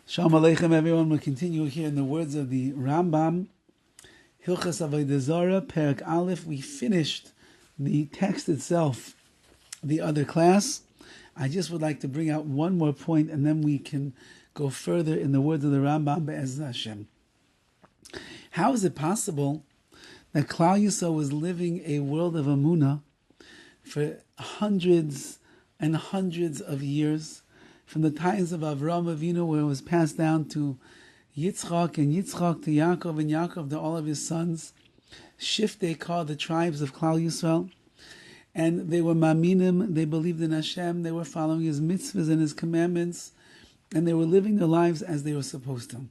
Shalom Aleichem, everyone. We'll continue here in the words of the RAMBAM, Hilchas Avodah Zarah, Perek Aleph. We finished the text itself the other class. I just would like to bring out one more point, and then we can go further in the words of the RAMBAM, Be'ez Hashem. How is it possible that Klal Yisrael was living a world of Amunah for hundreds and hundreds of years, from the times of Avraham Avinu, where it was passed down to Yitzchak, and Yitzchak to Yaakov, and Yaakov to all of his sons, Shiftei called the tribes of Klal Yisrael, and they were Maminim, they believed in Hashem, they were following His mitzvahs and His commandments, and they were living their lives as they were supposed to.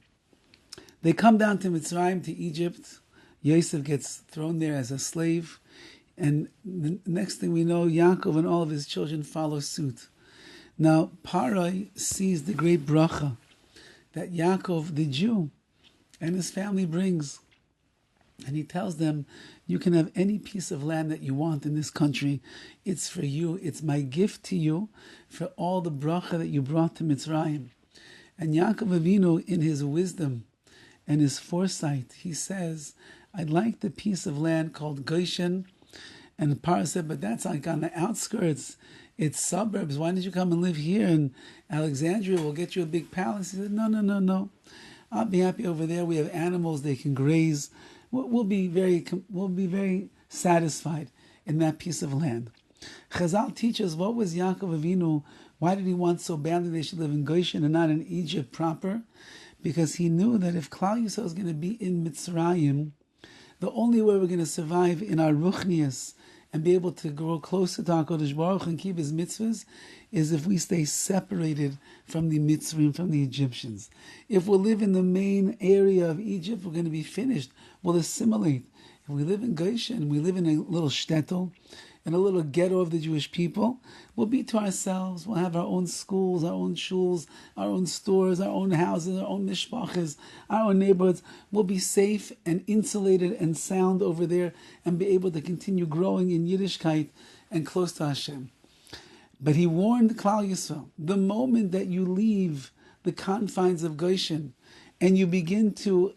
They come down to Mitzrayim, to Egypt. Yosef gets thrown there as a slave, and the next thing we know, Yaakov and all of his children follow suit. Now, Parai sees the great bracha that Yaakov, the Jew, and his family brings. And he tells them, you can have any piece of land that you want in this country. It's for you. It's my gift to you for all the bracha that you brought to Mitzrayim. And Yaakov Avinu, in his wisdom and his foresight, he says, I'd like the piece of land called Goshen. And Parai said, but that's like on the outskirts. It's suburbs. Why don't you come and live here in Alexandria? We'll get you a big palace. He said, no. I'll be happy over there. We have animals. They can graze. We'll be very satisfied in that piece of land. Chazal teaches, what was Yaakov Avinu? Why did he want so badly they should live in Goshen and not in Egypt proper? Because he knew that if Klal Yisrael is going to be in Mitzrayim, the only way we're going to survive in our ruchnias and be able to grow closer to HaKadosh Baruch Hu and keep His mitzvahs is if we stay separated from the Mitzrayim, from the Egyptians. If we live in the main area of Egypt, we're going to be finished. We'll assimilate. If we live in Goshen, we live in a little shtetl, in a little ghetto of the Jewish people, we'll be to ourselves. We'll have our own schools, our own shuls, our own stores, our own houses, our own mishpachas, our own neighborhoods. We'll be safe and insulated and sound over there and be able to continue growing in Yiddishkeit and close to Hashem. But he warned Klal Yisrael, the moment that you leave the confines of Goshen and you begin to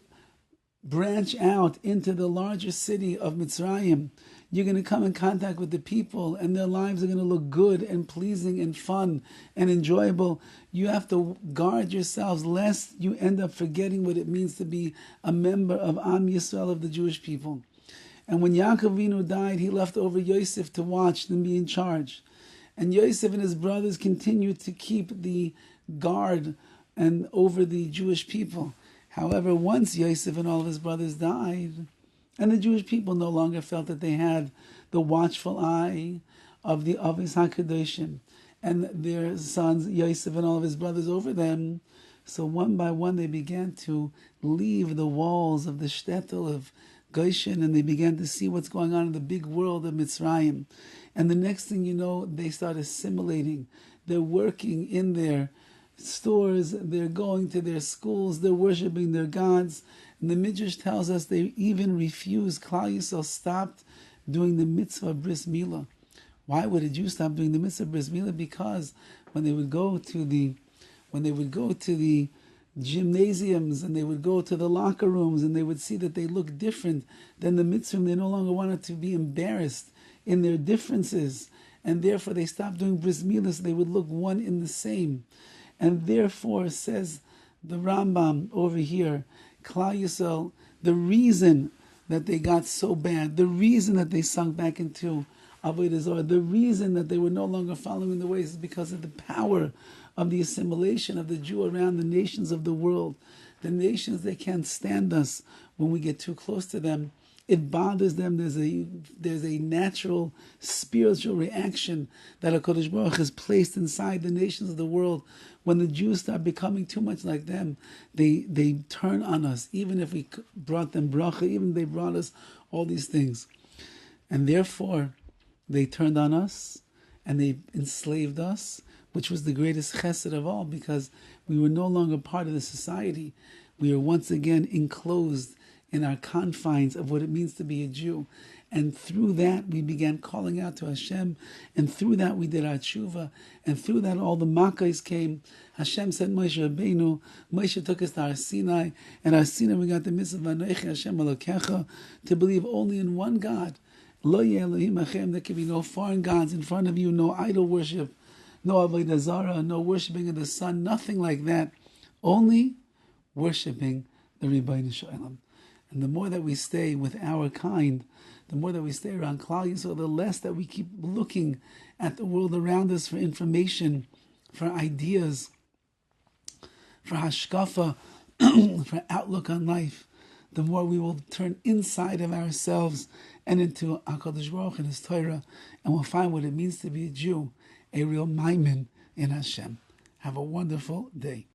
branch out into the larger city of Mitzrayim, you're going to come in contact with the people and their lives are going to look good and pleasing and fun and enjoyable. You have to guard yourselves lest you end up forgetting what it means to be a member of Am Yisrael, of the Jewish people. And when Yaakov Avinu died, he left over Yosef to watch and be in charge. And Yosef and his brothers continued to keep the guard and over the Jewish people. However, once Yosef and all of his brothers died, and the Jewish people no longer felt that they had the watchful eye of the Avis HaKadoshim and their sons, Yosef and all of his brothers over them, so one by one they began to leave the walls of the shtetl of Goshen, and they began to see what's going on in the big world of Mitzrayim. And the next thing you know, they start assimilating. They're working in their stores, they're going to their schools, they're worshiping their gods. And the Midrash tells us they even refused. Klal Yisrael stopped doing the mitzvah bris milah. Why would a Jew stop doing the mitzvah bris milah? Because when they would go to the gymnasiums and they would go to the locker rooms and they would see that they look different than the mitzvah, they no longer wanted to be embarrassed in their differences, and therefore they stopped doing bris milah so they would look one in the same. And therefore, says the Rambam over here, Klal Yisrael, the reason that they got so bad, the reason that they sunk back into Avodah Zarah, the reason that they were no longer following the ways is because of the power of the assimilation of the Jew around the nations of the world. The nations, they can't stand us when we get too close to them. It bothers them. There's a natural spiritual reaction that HaKadosh Baruch has placed inside the nations of the world. When the Jews start becoming too much like them, they turn on us, even if we brought them bracha, even if they brought us all these things. And therefore, they turned on us and they enslaved us, which was the greatest chesed of all, because we were no longer part of the society. We were once again enclosed in our confines of what it means to be a Jew. And through that, we began calling out to Hashem. And through that, we did our tshuva. And through that, all the makkos came. Hashem sent Moshe Rabbeinu. Moshe took us to our Sinai. And our Sinai, we got the mitzvah, Anochi Hashem Elokecha, to believe only in one God. Lo yeh Elohim achem, there can be no foreign gods in front of you, no idol worship, no avodah zarah, no worshiping of the sun, nothing like that. Only worshiping the Ribbono Shel Olam. And the more that we stay with our kind, the more that we stay around Klal Yisrael, the less that we keep looking at the world around us for information, for ideas, for hashkafa, for outlook on life, the more we will turn inside of ourselves and into HaKadosh Baruch Hu and His Torah, and we'll find what it means to be a Jew, a real maimin in Hashem. Have a wonderful day.